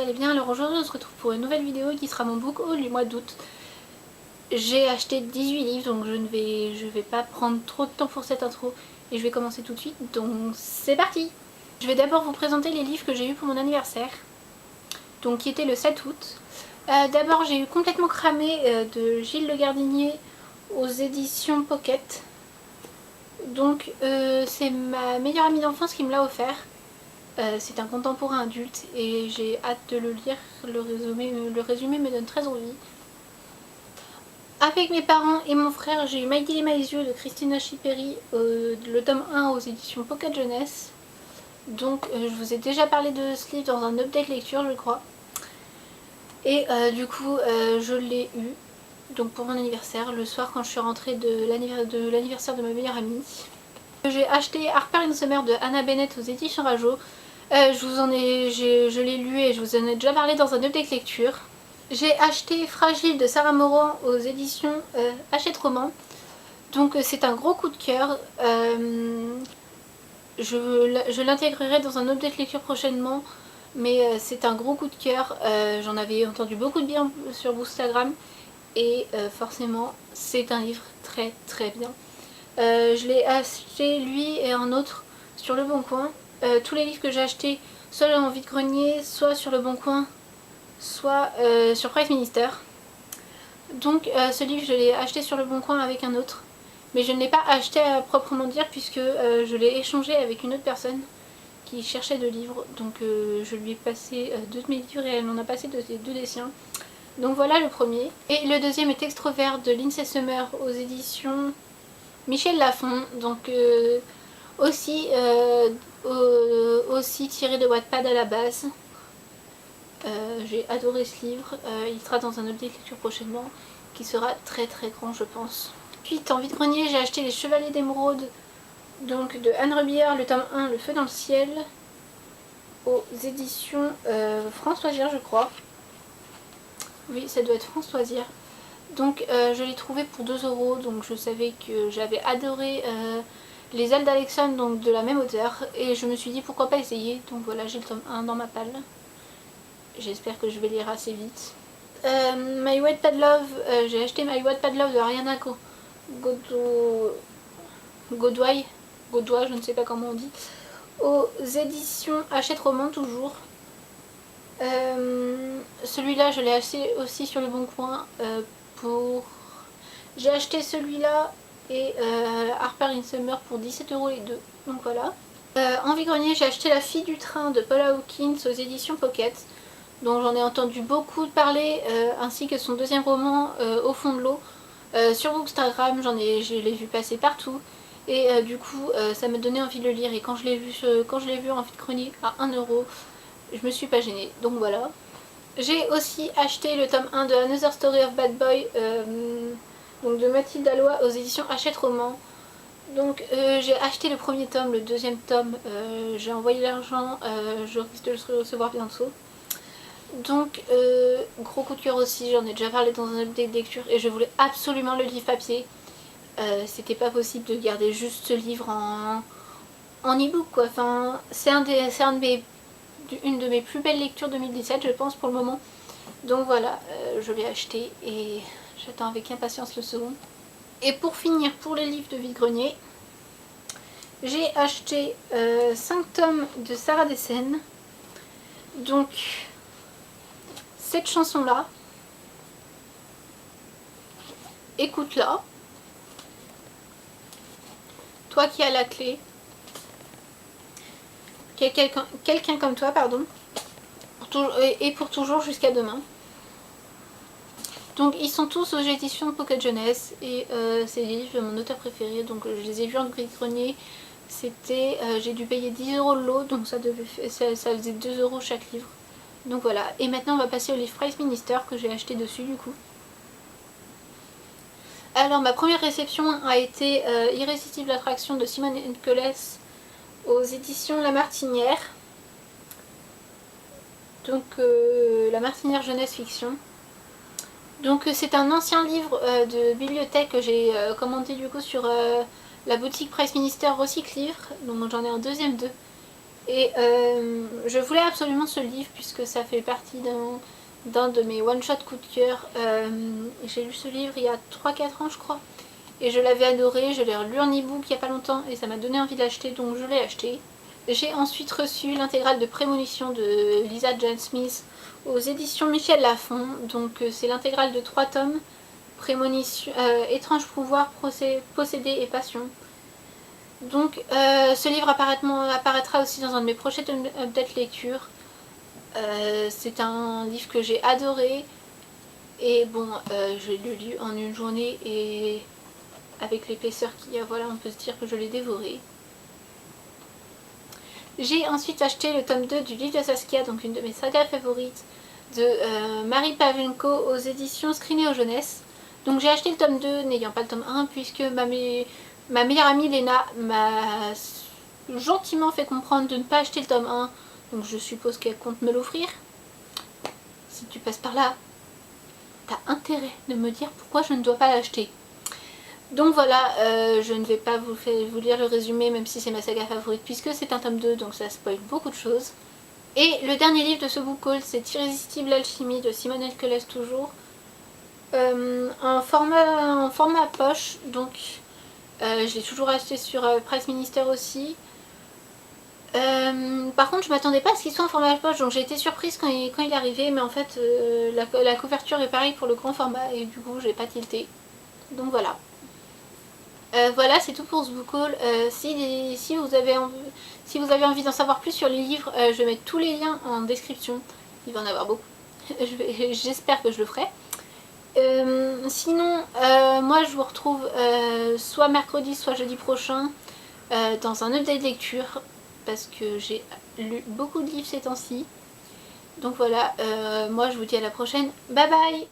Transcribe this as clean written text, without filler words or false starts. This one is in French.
allez bien. Alors aujourd'hui on se retrouve pour une nouvelle vidéo qui sera mon book haul du mois d'août. J'ai acheté 18 livres donc je vais pas prendre trop de temps pour cette intro et je vais commencer tout de suite, donc c'est parti. Je vais d'abord vous présenter les livres que j'ai eu pour mon anniversaire, donc qui était le 7 août. D'abord j'ai eu Complètement cramé de Gilles Le Gardinier aux éditions Pocket. Donc c'est ma meilleure amie d'enfance qui me l'a offert. C'est un contemporain adulte et j'ai hâte de le lire. Le résumé me donne très envie. Avec mes parents et mon frère, j'ai eu Maïdil et Maïzieux de Christina Chiperi, le tome 1 aux éditions Pocket Jeunesse. Donc je vous ai déjà parlé de ce livre dans un update lecture je crois. Et du coup je l'ai eu donc pour mon anniversaire, le soir quand je suis rentrée de l'anniversaire de ma meilleure amie. J'ai acheté Harper & Summer de Hannah Bennett aux éditions Rajo. Je l'ai lu et je vous en ai déjà parlé dans un update lecture. J'ai acheté Fragile de Sarah Moran aux éditions Hachette Roman. Donc c'est un gros coup de cœur. Je l'intégrerai dans un update lecture prochainement. Mais c'est un gros coup de cœur. J'en avais entendu beaucoup de bien sur Bookstagram. Et forcément c'est un livre très très bien. Je l'ai acheté lui et un autre sur Le Bon Coin. Tous les livres que j'ai achetés, soit dans Vide Grenier, soit sur Le Bon Coin, soit sur Price Minister. Donc ce livre je l'ai acheté sur Le Bon Coin avec un autre, mais je ne l'ai pas acheté à proprement dire puisque je l'ai échangé avec une autre personne qui cherchait de livres. Donc je lui ai passé deux de mes livres et elle en a passé deux des siens. Donc voilà le premier. Et le deuxième est Extrovert de Lindsay Summer aux éditions Michel Lafon. Donc aussi tiré de Wattpad à la base. J'ai adoré ce livre, il sera dans un update lecture prochainement qui sera très très grand je pense. Ensuite en vide-grenier j'ai acheté Les Chevaliers d'Émeraude donc de Anne Rebillard, le tome 1 Le Feu dans le ciel aux éditions France Loisirs je crois. Oui ça doit être France Loisirs. Donc je l'ai trouvé pour 2 €, donc je savais que j'avais adoré Les Ailes d'Alexandre donc de la même auteure et je me suis dit pourquoi pas essayer, donc voilà j'ai le tome 1 dans ma palle. J'espère que je vais lire assez vite. My Wattpad Love, j'ai acheté My Wattpad Love de Ariana Godoy, je ne sais pas comment on dit, aux éditions Hachette Roman toujours. Celui-là je l'ai acheté aussi sur Le Bon Coin J'ai acheté celui-là et Harper & Summer pour 17 € les deux, donc voilà. En vide-grenier j'ai acheté La Fille du Train de Paula Hawkins aux éditions Pocket. Donc j'en ai entendu beaucoup parler, ainsi que son deuxième roman Au fond de l'eau. Sur Bookstagram, je l'ai vu passer partout. Et du coup ça me donnait envie de le lire. Et quand je l'ai vu en vide-grenier à 1 €, je me suis pas gênée. Donc voilà. J'ai aussi acheté le tome 1 de Another Story of Bad Boy donc de Mathilde Alloy aux éditions Hachette Roman. Donc j'ai acheté le premier tome, le deuxième tome, j'ai envoyé l'argent, je risque de le recevoir bientôt. Donc gros coup de cœur aussi, j'en ai déjà parlé dans un update de lecture et je voulais absolument le livre papier. C'était pas possible de garder juste ce livre en e-book quoi. Enfin, c'est une de mes plus belles lectures 2017 je pense pour le moment. Donc voilà, je l'ai acheté et j'attends avec impatience le second. Et pour finir, pour les livres de vide-grenier, j'ai acheté 5 tomes de Sarah Dessen. Donc cette chanson là, écoute-la, toi qui as la clé, quelqu'un comme toi pardon, et pour toujours jusqu'à demain. Donc ils sont tous aux éditions Pocket Jeunesse et c'est des livres de mon auteur préféré, donc je les ai vus en vide-grenier. C'était, j'ai dû payer 10 € le lot, donc ça faisait 2 € chaque livre. Donc voilà, et maintenant on va passer au livre Price Minister que j'ai acheté dessus du coup. Alors ma première réception a été Irrésistible Attraction de Simone Coles aux éditions La Martinière. Donc La Martinière Jeunesse Fiction. Donc c'est un ancien livre de bibliothèque que j'ai commandé du coup sur la boutique Price Minister Recycle Livre. Donc j'en ai un deuxième d'eux. Et je voulais absolument ce livre puisque ça fait partie d'un de mes one-shot coup de cœur. J'ai lu ce livre il y a 3-4 ans je crois. Et je l'avais adoré, je l'ai relu en e-book il n'y a pas longtemps et ça m'a donné envie de l'acheter, donc je l'ai acheté. J'ai ensuite reçu l'intégrale de Prémonition de Lisa Jane Smith aux éditions Michel Lafon. Donc c'est l'intégrale de 3 tomes, Prémonition, Étrange pouvoir, possédé et passion. Donc ce livre apparaîtra aussi dans un de mes prochains updates lecture. C'est un livre que j'ai adoré. Et bon, je l'ai lu en une journée et avec l'épaisseur qu'il y a, voilà, on peut se dire que je l'ai dévoré. J'ai ensuite acheté le tome 2 du livre de Saskia, donc une de mes sagas favorites, de Marie Pavlenko aux éditions Scrinéo Jeunesse. Donc j'ai acheté le tome 2 n'ayant pas le tome 1 puisque ma meilleure amie Léna m'a gentiment fait comprendre de ne pas acheter le tome 1. Donc je suppose qu'elle compte me l'offrir. Si tu passes par là, t'as intérêt de me dire pourquoi je ne dois pas l'acheter. Donc voilà, je ne vais pas vous lire le résumé même si c'est ma saga favorite puisque c'est un tome 2 donc ça spoil beaucoup de choses. Et le dernier livre de ce book haul c'est Irrésistible Alchimie de Simone Elkeles toujours. En format poche, donc je l'ai toujours acheté sur Price Minister aussi. Par contre je m'attendais pas à ce qu'il soit en format poche donc j'ai été surprise quand il est arrivé mais en fait la couverture est pareille pour le grand format et du coup j'ai pas tilté. Donc voilà. Voilà, c'est tout pour ce book haul. Si vous avez envie d'en savoir plus sur les livres, je vais mettre tous les liens en description. Il va en avoir beaucoup. J'espère que je le ferai. Sinon, moi je vous retrouve soit mercredi, soit jeudi prochain dans un update lecture parce que j'ai lu beaucoup de livres ces temps-ci. Donc voilà, moi je vous dis à la prochaine. Bye bye!